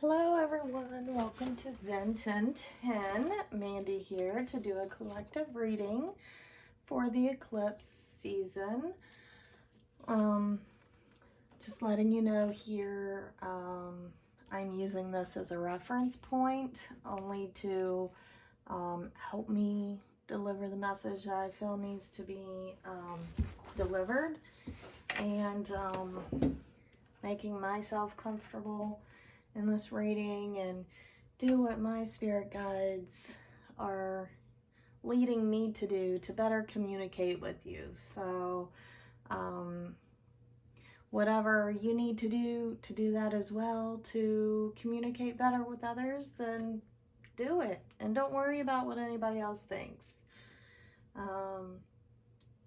Hello everyone, welcome to Zen 1010. Mandy here to do a collective reading for the eclipse season. Just letting you know here, I'm using this as a reference point only to help me deliver the message that I feel needs to be delivered, and making myself comfortable in this reading and do what my spirit guides are leading me to do to better communicate with you. So whatever you need to do that as well to communicate better with others, then do it, and don't worry about what anybody else thinks.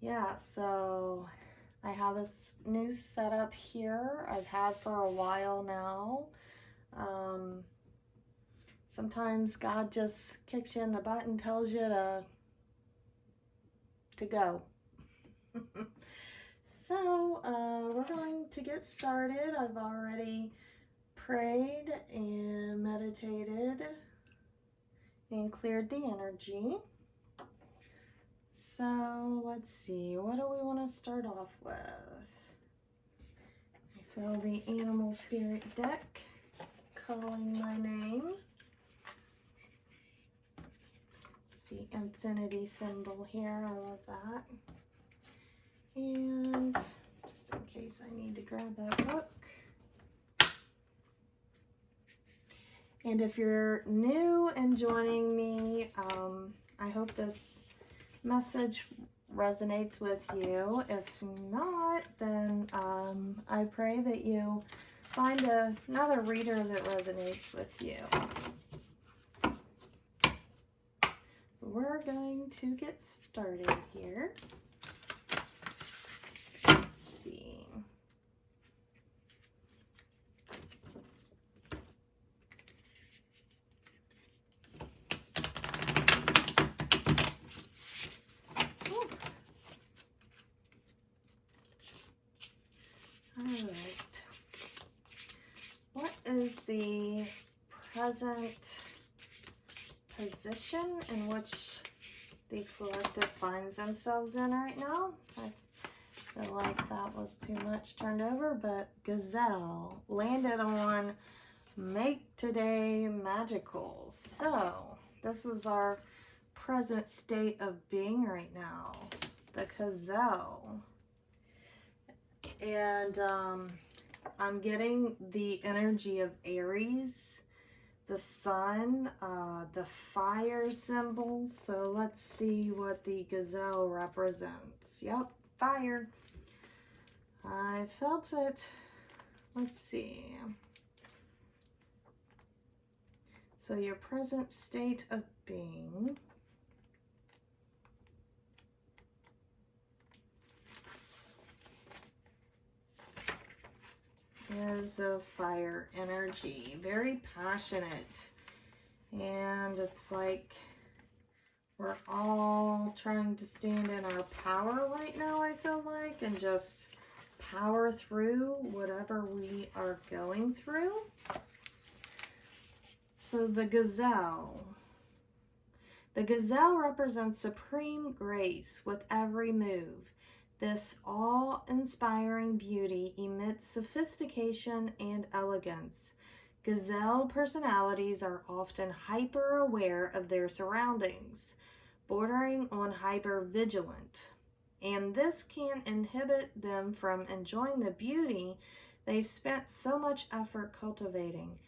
Yeah, so I have this new setup here I've had for a while now. Sometimes God just kicks you in the butt and tells you to go. So we're going to get started. I've already prayed and meditated and cleared the energy. So let's see, what do we want to start off with? I feel the animal spirit deck calling my name. The infinity symbol here, I love that. And just in case I need to grab that book. And if you're new and joining me, I hope this message resonates with you. If not, then I pray that you find another reader that resonates with you. We're going to get started here. Let's see. Ooh. All right. What is the present position in which the collective finds themselves in right now? I feel like that was too much turned over, but Gazelle landed on Make Today Magical. So this is our present state of being right now, the Gazelle. And I'm getting the energy of Aries, the sun, the fire symbols. So let's see what the gazelle represents. Yep, fire. I felt it. Let's see. So your present state of being is a fire energy, very passionate, and it's like we're all trying to stand in our power right now, I feel like, and just power through whatever we are going through. So the gazelle represents supreme grace with every move. This awe-inspiring beauty emits sophistication and elegance. Gazelle personalities are often hyper-aware of their surroundings, bordering on hyper-vigilant, and this can inhibit them from enjoying the beauty they've spent so much effort cultivating.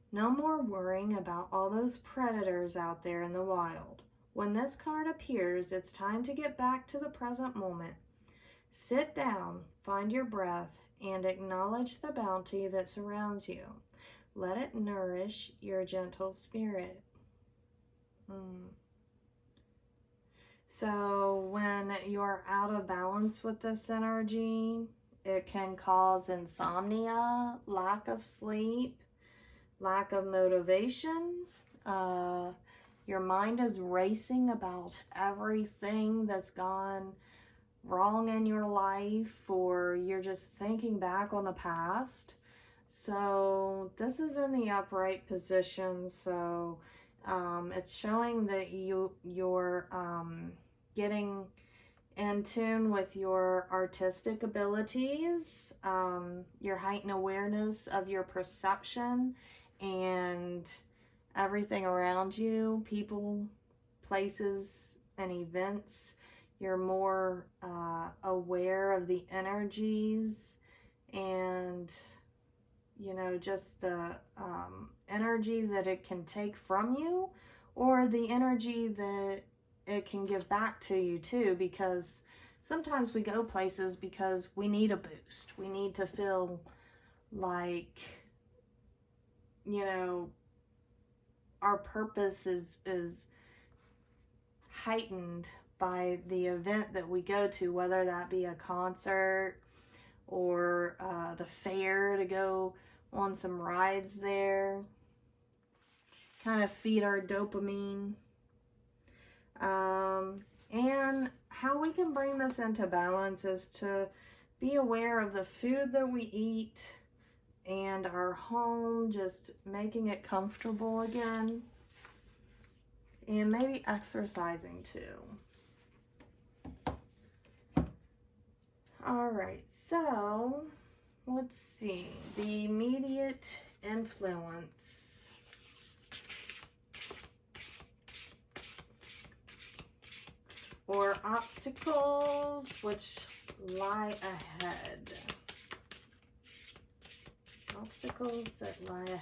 No more worrying about all those predators out there in the wild. When this card appears, it's time to get back to the present moment. Sit down, find your breath, and acknowledge the bounty that surrounds you. Let it nourish your gentle spirit. So when you're out of balance with this energy, it can cause insomnia, lack of sleep, lack of motivation. Your mind is racing about everything that's gone wrong in your life, or you're just thinking back on the past. So this is in the upright position, so it's showing that you're getting in tune with your artistic abilities, your heightened awareness of your perception and everything around you, people, places, and events. You're more aware of the energies and, just the energy that it can take from you, or the energy that it can give back to you too, because sometimes we go places because we need a boost. We need to feel like, you know, our purpose is heightened by the event that we go to, whether that be a concert or the fair, to go on some rides there, kind of feed our dopamine. And how we can bring this into balance is to be aware of the food that we eat and our home, just making it comfortable again, and maybe exercising too. All right, so let's see, the immediate influence. Or obstacles which lie ahead. Obstacles that lie ahead.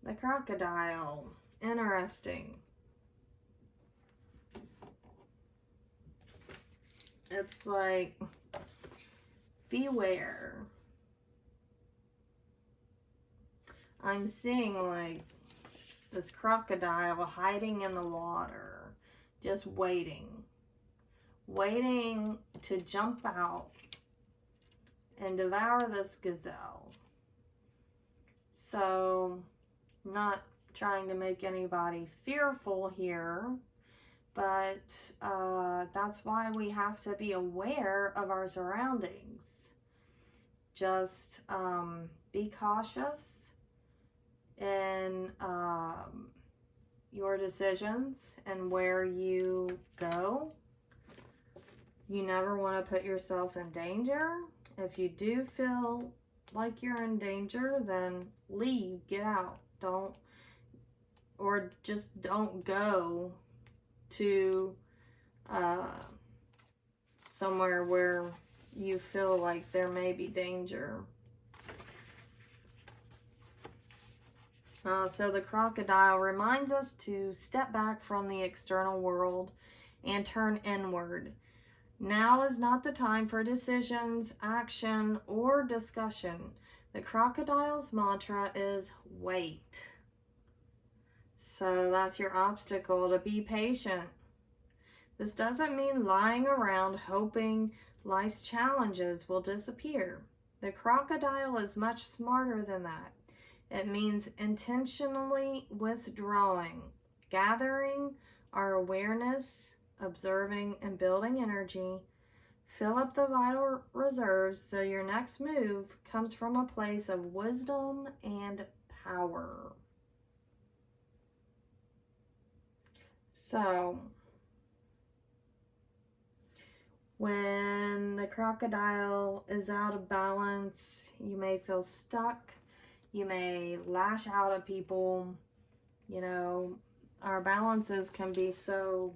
The crocodile. Interesting. It's like, beware. I'm seeing like this crocodile hiding in the water, just waiting to jump out and devour this gazelle. So, not trying to make anybody fearful here, but that's why we have to be aware of our surroundings. Just be cautious in your decisions and where you go. You never want to put yourself in danger. If you do feel like you're in danger, then leave, get out. Don't go to somewhere where you feel like there may be danger. So the crocodile reminds us to step back from the external world and turn inward. Now is not the time for decisions, action, or discussion. The crocodile's mantra is wait. So that's your obstacle, to be patient. This doesn't mean lying around hoping life's challenges will disappear. The crocodile is much smarter than that. It means intentionally withdrawing, gathering our awareness, observing and building energy. Fill up the vital reserves so your next move comes from a place of wisdom and power. So, when the crocodile is out of balance, you may feel stuck. You may lash out at people. You know, our balances can be so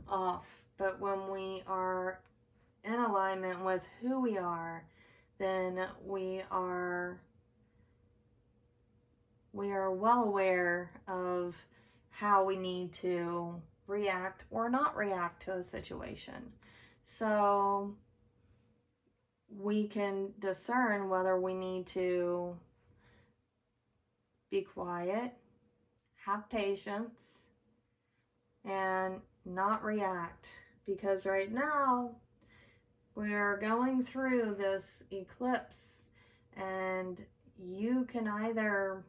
off. But when we are in alignment with who we are, then we are well aware of how we need to react or not react to a situation. So we can discern whether we need to be quiet, have patience, and not react. Because right now we are going through this eclipse, and you can either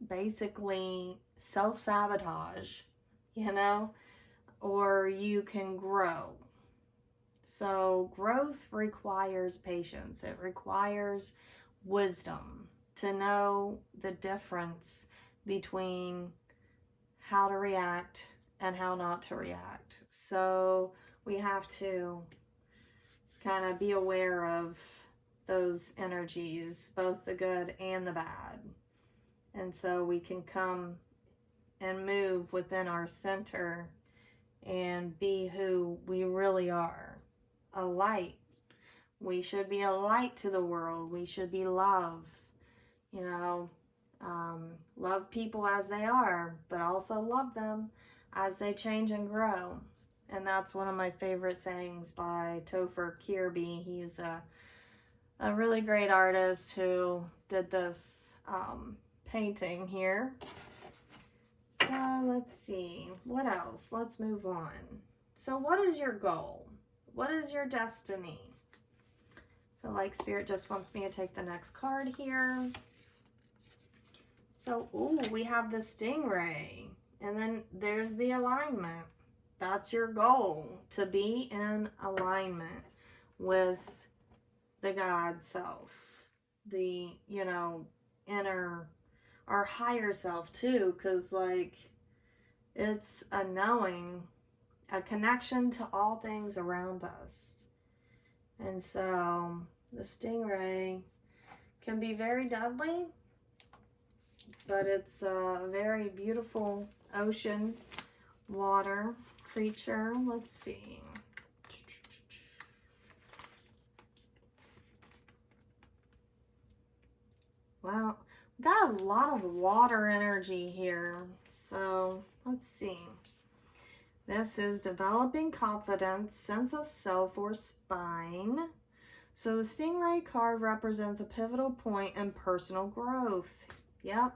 basically self-sabotage you know, or you can grow. So growth requires patience. It requires wisdom to know the difference between how to react and how not to react. So we have to kind of be aware of those energies, both the good and the bad. And so we can come and move within our center and be who we really are, a light. We should be a light to the world. We should be love, you know, love people as they are, but also love them as they change and grow. And that's one of my favorite sayings by Topher Kirby. He's a really great artist who did this painting here. So let's see, what else? Let's move on. So what is your goal? What is your destiny? I feel like Spirit just wants me to take the next card here. So, ooh, we have the stingray. And then there's the alignment. That's your goal, to be in alignment with the God self. The, you know, inner, our higher self too. Because, like, it's a knowing, a connection to all things around us. And so the stingray can be very deadly, but it's a very beautiful ocean water creature. Let's see. Wow, we got a lot of water energy here. So let's see. This is developing confidence, sense of self, or spine. So the stingray card represents a pivotal point in personal growth. Yep.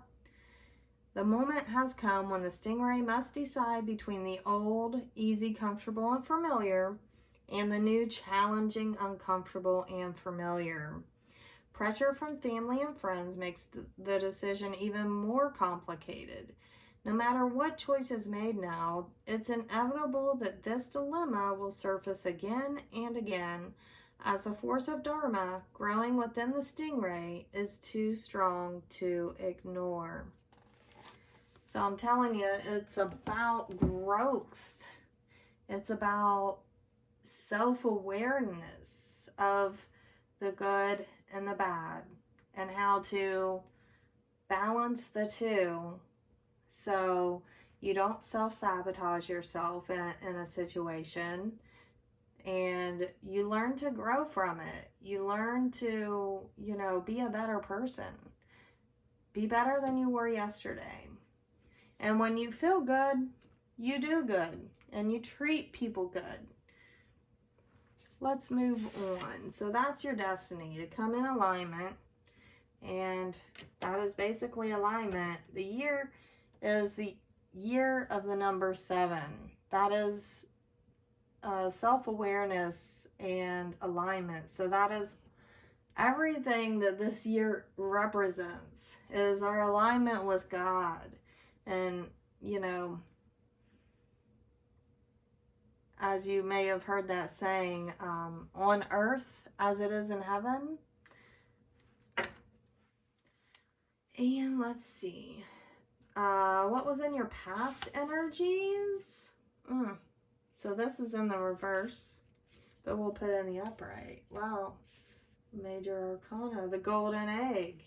The moment has come when the stingray must decide between the old, easy, comfortable, and familiar, and the new, challenging, uncomfortable, and familiar. Pressure from family and friends makes the decision even more complicated. No matter what choice is made now, it's inevitable that this dilemma will surface again and again, as the force of Dharma growing within the stingray is too strong to ignore. So I'm telling you, it's about growth. It's about self-awareness of the good and the bad, and how to balance the two so you don't self-sabotage yourself in a situation, and you learn to grow from it. You learn to, you know, be a better person. Be better than you were yesterday. And when you feel good, you do good, and you treat people good. Let's move on. So that's your destiny, to come in alignment. And that is basically alignment. The year is the year of the number 7. That is self-awareness and alignment. So that is everything that this year represents, is our alignment with God. And, you know, as you may have heard that saying, on earth as it is in heaven. And let's see. What was in your past energies? So this is in the reverse, but we'll put it in the upright. Wow. Major Arcana, the golden egg.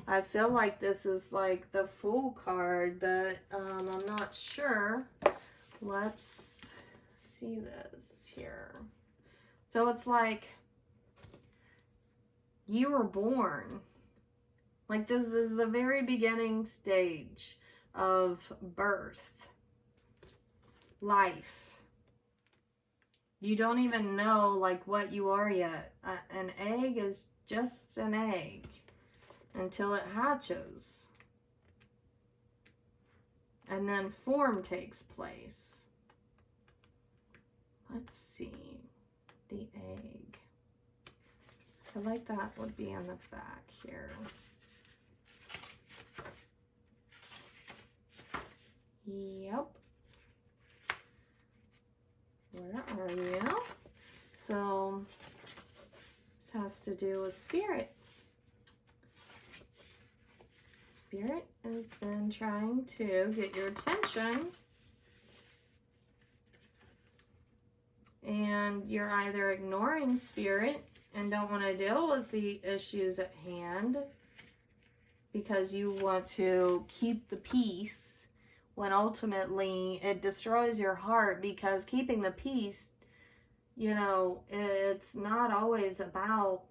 I feel like this is like the Fool card, but I'm not sure. Let's see this here. So it's like you were born. Like this is the very beginning stage of birth, life. You don't even know like what you are yet. An egg is just an egg until it hatches. And then form takes place. Let's see. The egg. I like that would be on the back here. Yep. has to do with spirit. Spirit has been trying to get your attention, and you're either ignoring spirit and don't want to deal with the issues at hand because you want to keep the peace, when ultimately it destroys your heart, because keeping the peace, you know, it's not always about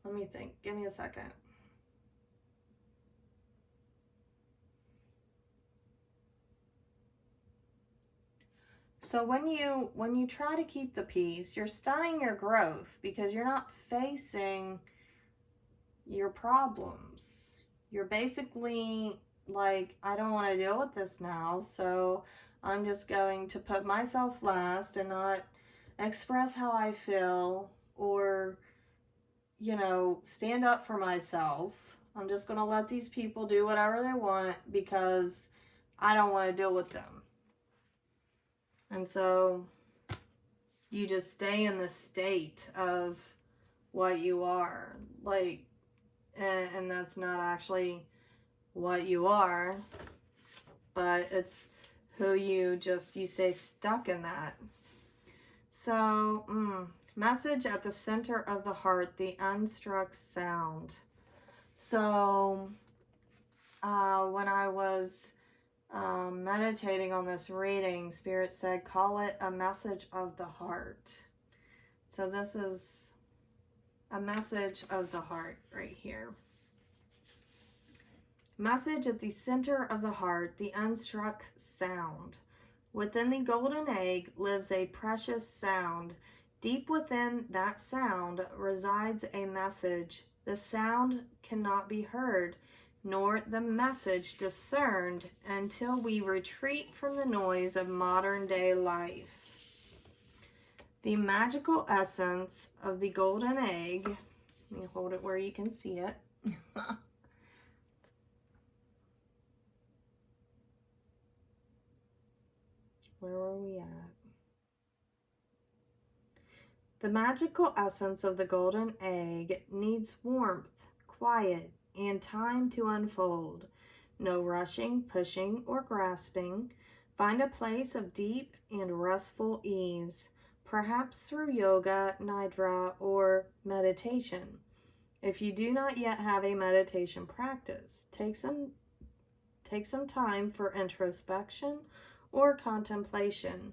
let me think. Give me a second. So when you try to keep the peace, you're stunning your growth because you're not facing your problems. You're basically like, I don't want to deal with this now, so I'm just going to put myself last and not express how I feel, or, you know, stand up for myself. I'm just going to let these people do whatever they want because I don't want to deal with them. And so you just stay in the state of what you are. Like, and that's not actually what you are, but it's who you stay stuck in that. So, message at the center of the heart, the unstruck sound. So, when I was meditating on this reading, Spirit said, call it a message of the heart. So this is a message of the heart right here. Message at the center of the heart, the unstruck sound. Within the golden egg lives a precious sound. Deep within that sound resides a message. The sound cannot be heard, nor the message discerned, until we retreat from the noise of modern day life. The magical essence of the golden egg, let me hold it where you can see it. Where were we at? The magical essence of the golden egg needs warmth, quiet, and time to unfold. No rushing, pushing, or grasping. Find a place of deep and restful ease, perhaps through yoga, nidra, or meditation. If you do not yet have a meditation practice, take some time for introspection or contemplation.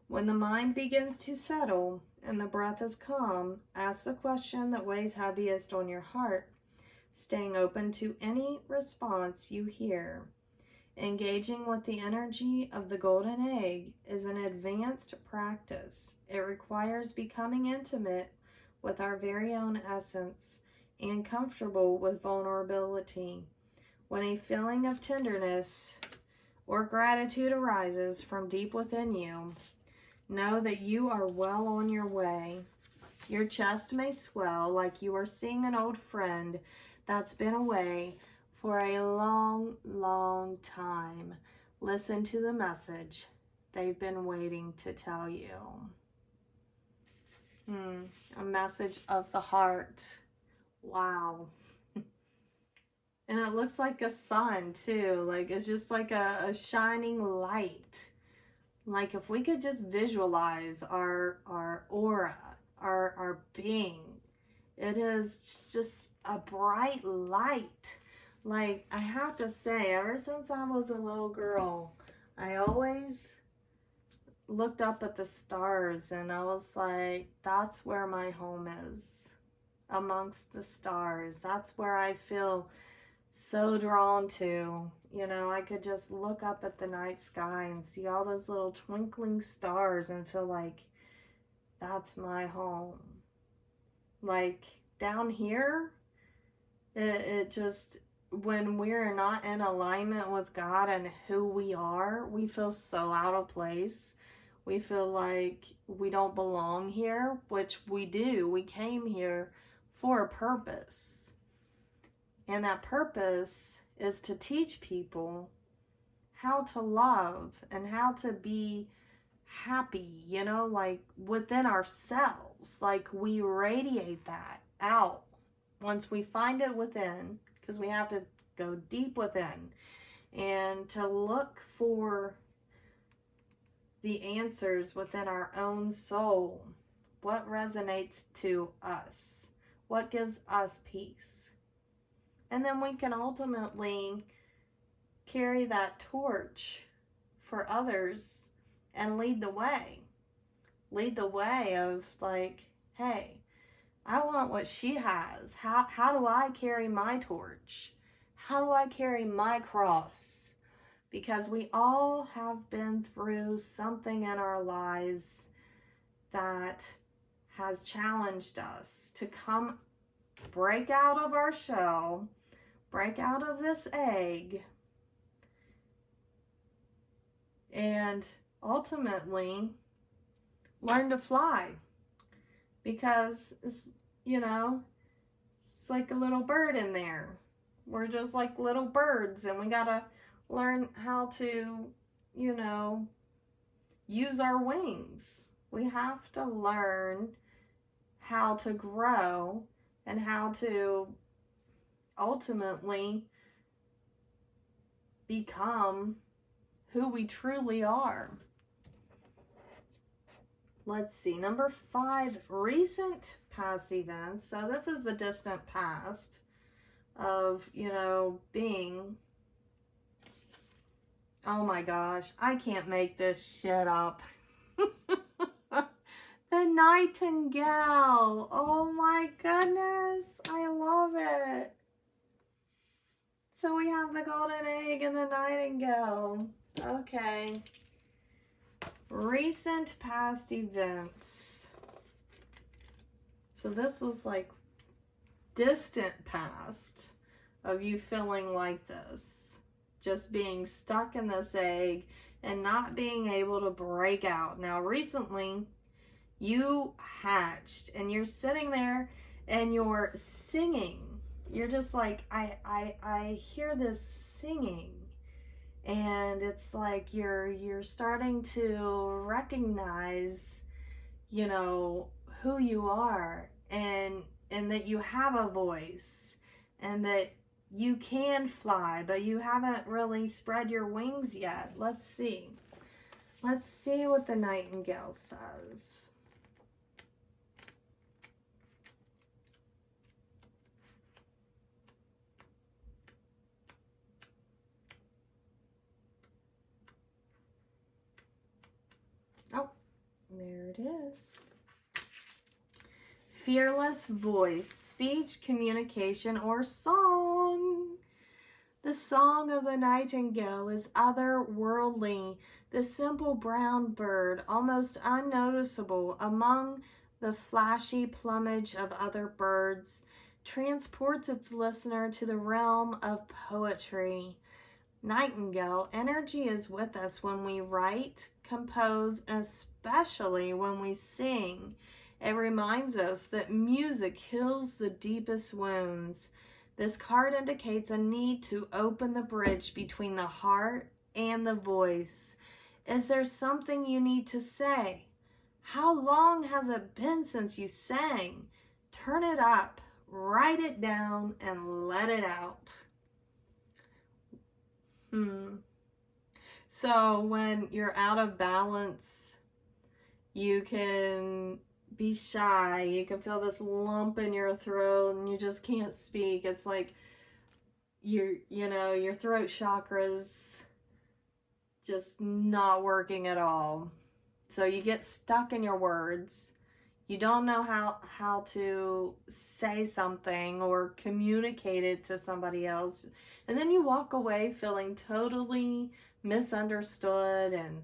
When the mind begins to settle and the breath is calm, ask the question that weighs heaviest on your heart, staying open to any response you hear. Engaging with the energy of the golden egg is an advanced practice. It requires becoming intimate with our very own essence and comfortable with vulnerability. When a feeling of tenderness or gratitude arises from deep within you, know that you are well on your way. Your chest may swell like you are seeing an old friend that's been away for a long, long time. Listen to the message they've been waiting to tell you. A message of the heart. Wow. And it looks like a sun too. Like it's just like a shining light. Like if we could just visualize our aura, our being, it is just a bright light. Like I have to say, ever since I was a little girl, I always looked up at the stars and I was like, that's where my home is, amongst the stars. That's where I feel so drawn to. You know, I could just look up at the night sky and see all those little twinkling stars and feel like that's my home. Like down here, it just, when we're not in alignment with God and who we are, we feel so out of place. We feel like we don't belong here, which we do. We came here for a purpose. And that purpose is to teach people how to love and how to be happy, you know, like within ourselves. Like we radiate that out once we find it within, because we have to go deep within and to look for the answers within our own soul. What resonates to us? What gives us peace? And then we can ultimately carry that torch for others and lead the way. Lead the way of like, hey, I want what she has. How do I carry my torch? How do I carry my cross? Because we all have been through something in our lives that has challenged us to come break out of our shell, break out of this egg, and ultimately learn to fly. Because it's, you know, it's like a little bird in there. We're just like little birds, and we gotta learn how to, you know, use our wings. We have to learn how to grow and how to ultimately become who we truly are. Let's see, number 5, recent past events. So this is the distant past of, you know, being, oh my gosh, I can't make this shit up. The nightingale. Oh my goodness, I love it. So we have the golden egg and the nightingale. Okay. Recent past events. So this was like distant past of you feeling like this. Just being stuck in this egg and not being able to break out. Now recently you hatched and you're sitting there and you're singing. You're just like, I hear this singing, and it's like you're starting to recognize, you know, who you are, and that you have a voice, and that you can fly, but you haven't really spread your wings yet. Let's see what the nightingale says. Oh, there it is. Fearless voice, speech, communication, or song. The song of the nightingale is otherworldly. The simple brown bird, almost unnoticeable among the flashy plumage of other birds, transports its listener to the realm of poetry. Nightingale, energy is with us when we write, compose, and especially when we sing. It reminds us that music heals the deepest wounds. This card indicates a need to open the bridge between the heart and the voice. Is there something you need to say? How long has it been since you sang? Turn it up, write it down, and let it out. So when you're out of balance, you can be shy. You can feel this lump in your throat and you just can't speak. It's like your throat chakra's just not working at all. So you get stuck in your words. You don't know how to say something or communicate it to somebody else. And then you walk away feeling totally misunderstood, and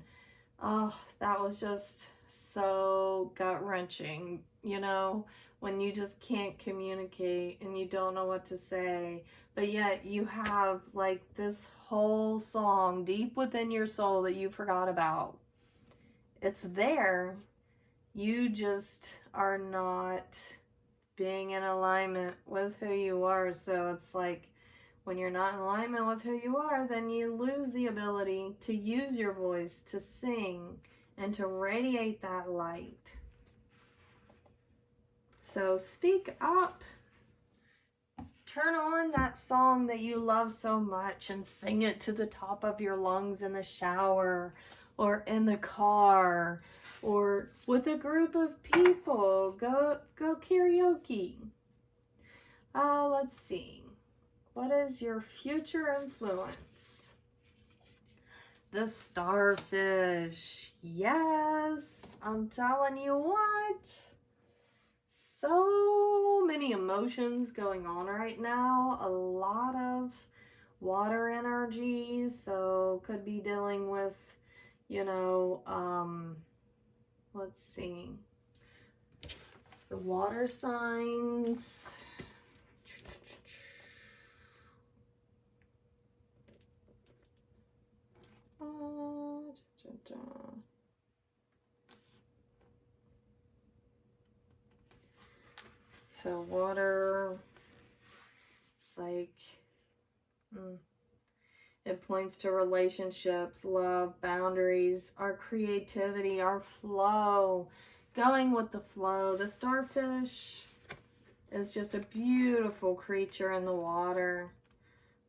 oh, that was just so gut-wrenching, you know, when you just can't communicate and you don't know what to say, but yet you have like this whole song deep within your soul that you forgot about. It's there. You just are not being in alignment with who you are. So it's like when you're not in alignment with who you are, then you lose the ability to use your voice to sing and to radiate that light. So speak up. Turn on that song that you love so much and sing it to the top of your lungs in the shower or in the car or with a group of people. Go karaoke. Let's see. What is your future influence? The starfish. Yes, I'm telling you what. So many emotions going on right now. A lot of water energy. So could be dealing with, let's see. The water signs. So water, it's like, it points to relationships, love, boundaries, our creativity, our flow, going with the flow. The starfish is just a beautiful creature in the water.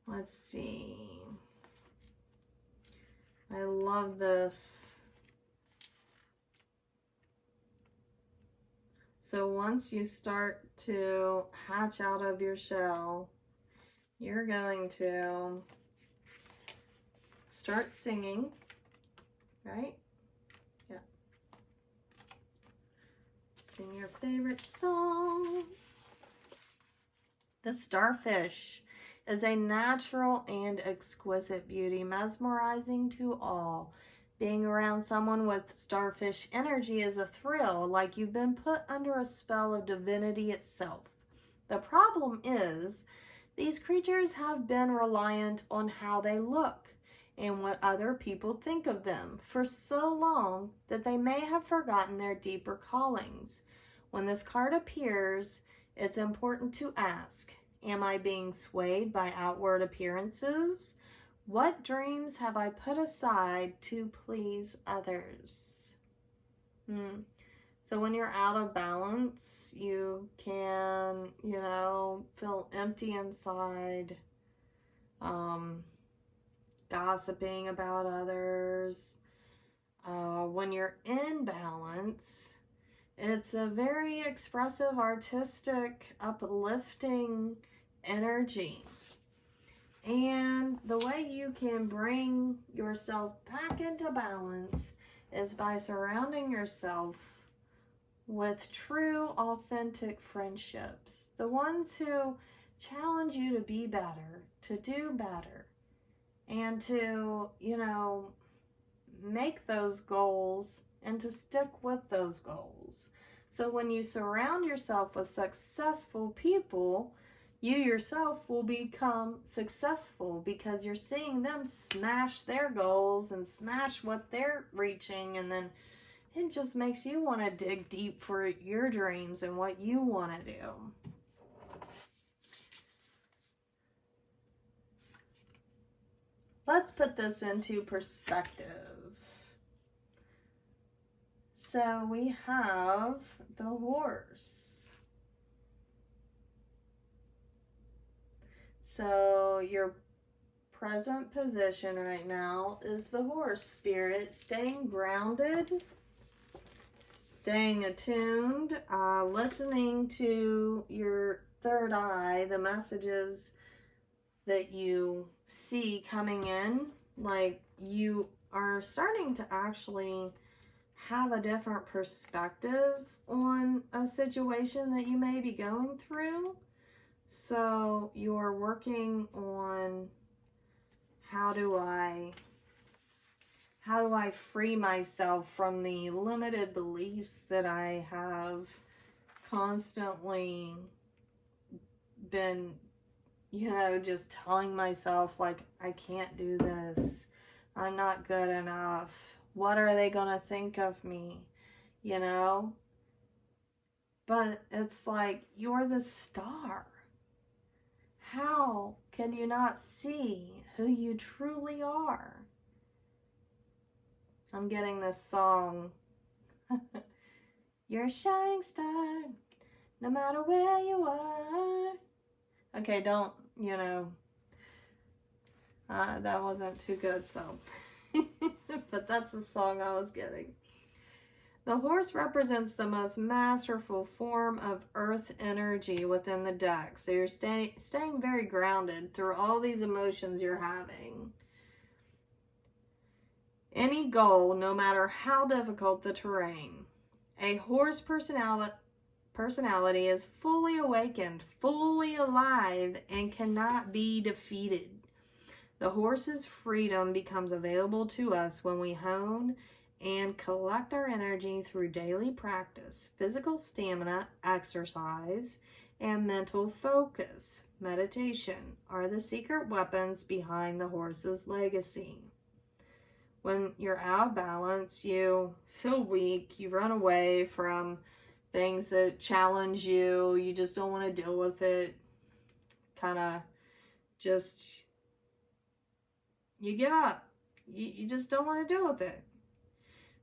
Let's see. I love this. So once you start to hatch out of your shell, you're going to start singing, right? Yeah. Sing your favorite song. The starfish is a natural and exquisite beauty, mesmerizing to all. Being around someone with starfish energy is a thrill, like you've been put under a spell of divinity itself. The problem is, these creatures have been reliant on how they look and what other people think of them for so long that they may have forgotten their deeper callings. When this card appears, it's important to ask, am I being swayed by outward appearances? What dreams have I put aside to please others? So when you're out of balance, you can, feel empty inside, gossiping about others. When you're in balance, it's a very expressive, artistic, uplifting energy. And the way you can bring yourself back into balance is by surrounding yourself with true, authentic friendships. The ones who challenge you to be better, to do better, and to, make those goals and to stick with those goals. So when you surround yourself with successful people, you yourself will become successful because you're seeing them smash their goals and smash what they're reaching, and then it just makes you want to dig deep for your dreams and what you want to do. Let's put this into perspective. So we have the horse. So your present position right now is the horse spirit, staying grounded, staying attuned, listening to your third eye, the messages that you see coming in. Like, you are starting to actually have a different perspective on a situation that you may be going through. So you're working on how do I free myself from the limited beliefs that I have constantly been, just telling myself, like, I can't do this, I'm not good enough, what are they gonna think of me, But it's like, you're the star. How can you not see who you truly are? I'm getting this song. You're a shining star, no matter where you are. Okay, don't, that wasn't too good, so. But that's the song I was getting. The horse represents the most masterful form of earth energy within the deck. So you're staying very grounded through all these emotions you're having. Any goal, no matter how difficult the terrain. A horse personality is fully awakened, fully alive, and cannot be defeated. The horse's freedom becomes available to us when we hone and collect our energy through daily practice, physical stamina, exercise, and mental focus. Meditation are the secret weapons behind the horse's legacy. When you're out of balance, you feel weak, you run away from things that challenge you, you just don't want to deal with it, kind of just, you give up. You just don't want to deal with it.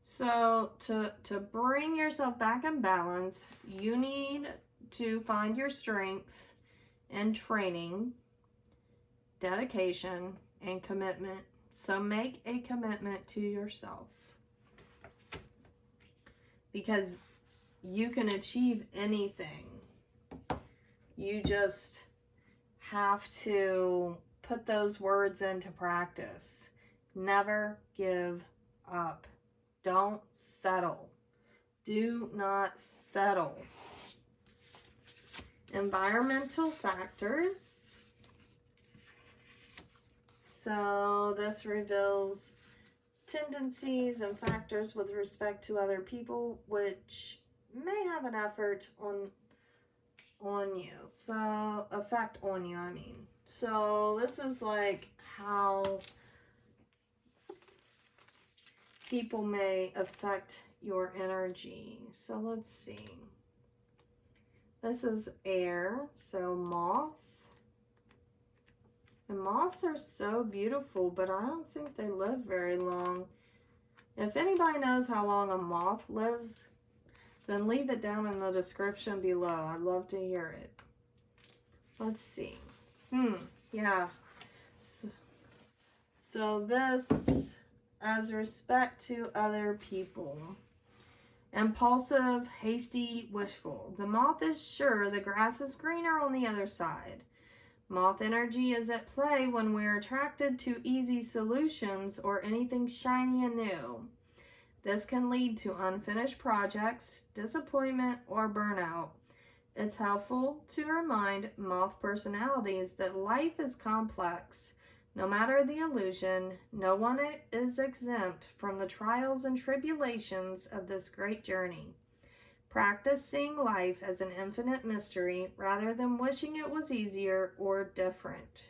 So to bring yourself back in balance, you need to find your strength in training, dedication, and commitment. So make a commitment to yourself, because you can achieve anything. You just have to put those words into practice. Never give up. Don't settle. Do not settle. Environmental factors. So this reveals tendencies and factors with respect to other people which may have an effect on you. So effect on you, I mean. So this is like how people may affect your energy. So let's see. This is air, so moth. And moths are so beautiful, but I don't think they live very long. If anybody knows how long a moth lives, then leave it down in the description below. I'd love to hear it. Let's see. Yeah. So this, as respect to other people. Impulsive, hasty, wishful. The moth is sure the grass is greener on the other side. Moth energy is at play when we're attracted to easy solutions or anything shiny and new. This can lead to unfinished projects, disappointment, or burnout. It's helpful to remind moth personalities that life is complex. No matter the illusion, no one is exempt from the trials and tribulations of this great journey. Practice seeing life as an infinite mystery rather than wishing it was easier or different.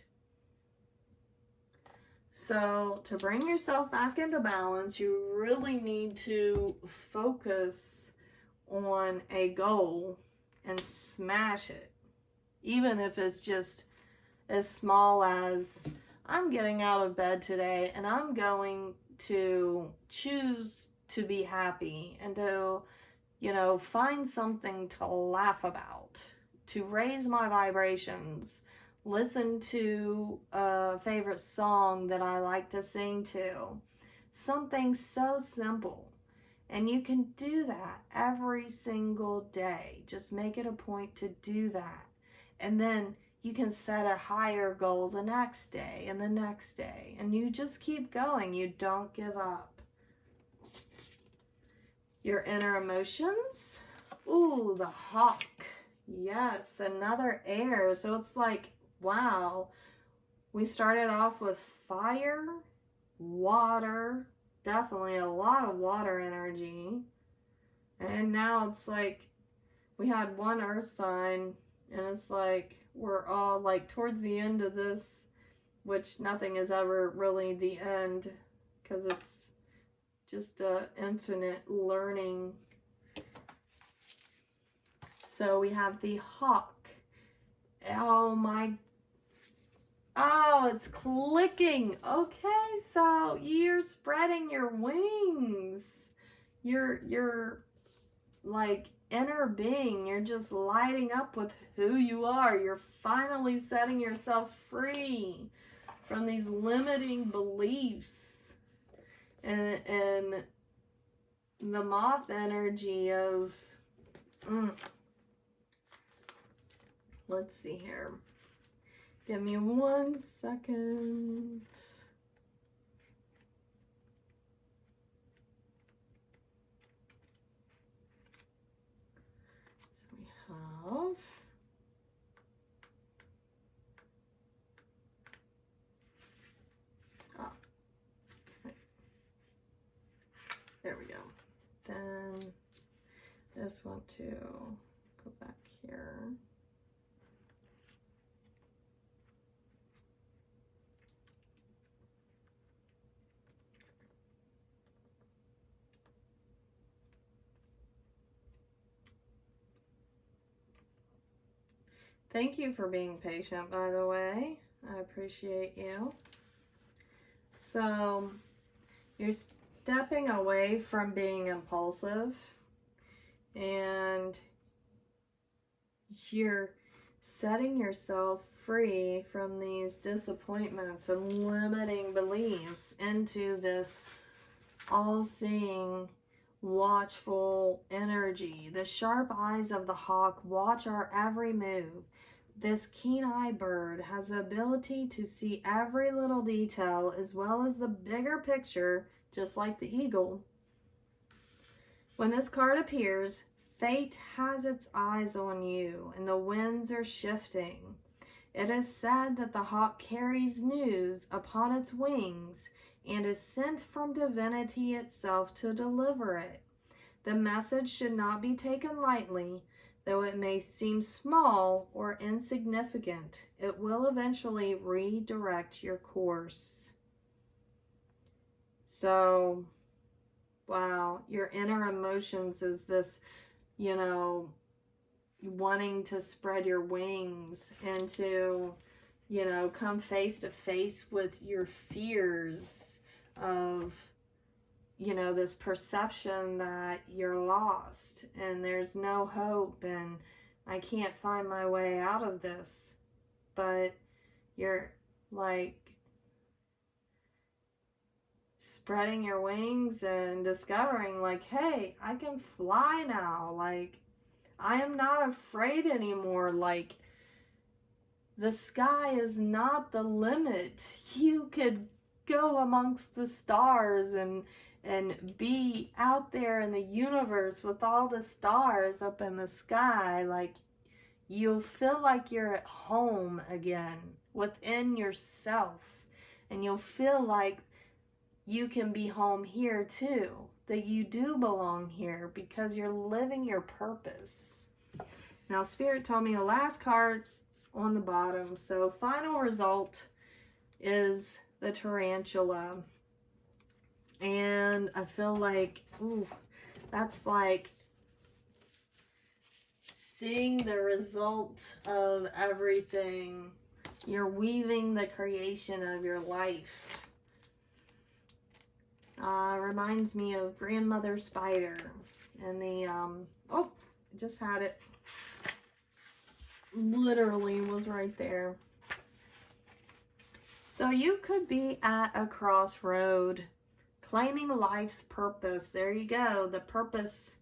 So to bring yourself back into balance, you really need to focus on a goal and smash it. Even if it's just as small as, I'm getting out of bed today and I'm going to choose to be happy and to, find something to laugh about, to raise my vibrations, listen to a favorite song that I like to sing to. Something so simple. And you can do that every single day. Just make it a point to do that. And then you can set a higher goal the next day and the next day. And you just keep going. You don't give up. Your inner emotions. Ooh, the hawk. Yes, another air. So it's like, wow. We started off with fire, water, definitely a lot of water energy. And now it's like we had one earth sign, and it's like we're all like towards the end of this, which nothing is ever really the end because it's just a infinite learning. So we have the hawk. Oh my, Oh, it's clicking. Okay, so you're spreading your wings. You're like inner being. You're just lighting up with who you are. You're finally setting yourself free from these limiting beliefs and the moth energy of let's see here. Give me 1 second. So we have there we go. Then I just want to go back here. Thank you for being patient, by the way. I appreciate you. So you're stepping away from being impulsive and you're setting yourself free from these disappointments and limiting beliefs into this all-seeing, watchful energy. The sharp eyes of the hawk watch our every move. This keen-eyed bird has the ability to see every little detail as well as the bigger picture, just like the eagle. When this card appears, fate has its eyes on you and the winds are shifting. It is said that the hawk carries news upon its wings and is sent from divinity itself to deliver it. The message should not be taken lightly, though it may seem small or insignificant. It will eventually redirect your course. So, wow, your inner emotions is this, wanting to spread your wings and to, come face to face with your fears of, this perception that you're lost and there's no hope and I can't find my way out of this. But you're like spreading your wings and discovering like, hey, I can fly now. Like, I am not afraid anymore. Like, the sky is not the limit. You could go amongst the stars and be out there in the universe with all the stars up in the sky. Like, you'll feel like you're at home again within yourself. And you'll feel like you can be home here too. That you do belong here because you're living your purpose. Now, Spirit told me the last card on the bottom. So, final result is the tarantula. And I feel like, ooh, that's like seeing the result of everything. You're weaving the creation of your life. Reminds me of Grandmother Spider and the, oh, just had it. Literally was right there. So you could be at a crossroad, claiming life's purpose. There you go, the purpose.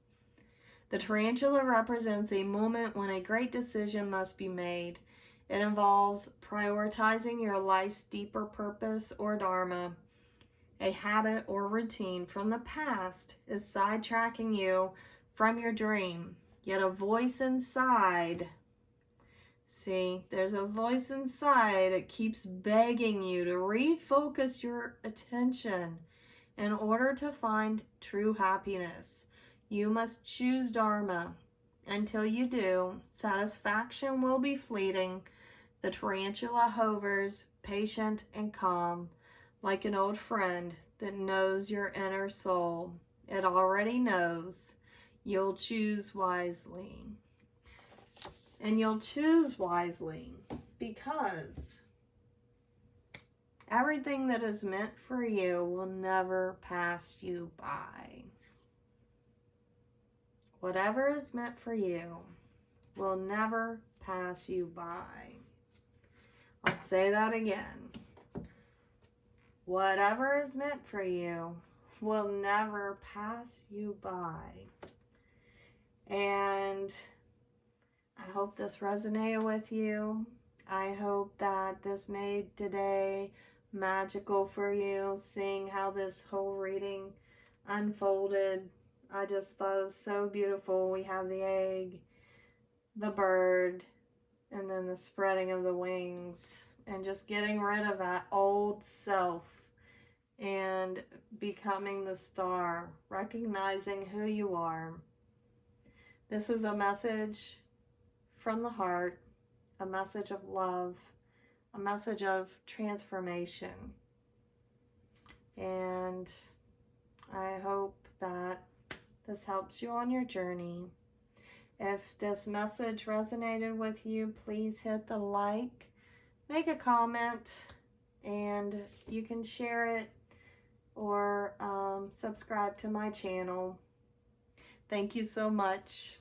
The tarantula represents a moment when a great decision must be made. It involves prioritizing your life's deeper purpose or dharma. A habit or routine from the past is sidetracking you from your dream. Yet a voice inside, see, there's a voice inside that keeps begging you to refocus your attention in order to find true happiness. You must choose dharma. Until you do, satisfaction will be fleeting. The tarantula hovers, patient and calm, like an old friend that knows your inner soul. It already knows. You'll choose wisely. And you'll choose wisely because everything that is meant for you will never pass you by. Whatever is meant for you will never pass you by. I'll say that again. Whatever is meant for you will never pass you by. And I hope this resonated with you. I hope that this made today magical for you, seeing how this whole reading unfolded. I just thought it was so beautiful. We have the egg, the bird, and then the spreading of the wings, and just getting rid of that old self and becoming the star, recognizing who you are. This is a message from the heart, a message of love, a message of transformation. And I hope that this helps you on your journey. If this message resonated with you, please hit the like, make a comment, and you can share it or subscribe to my channel. Thank you so much.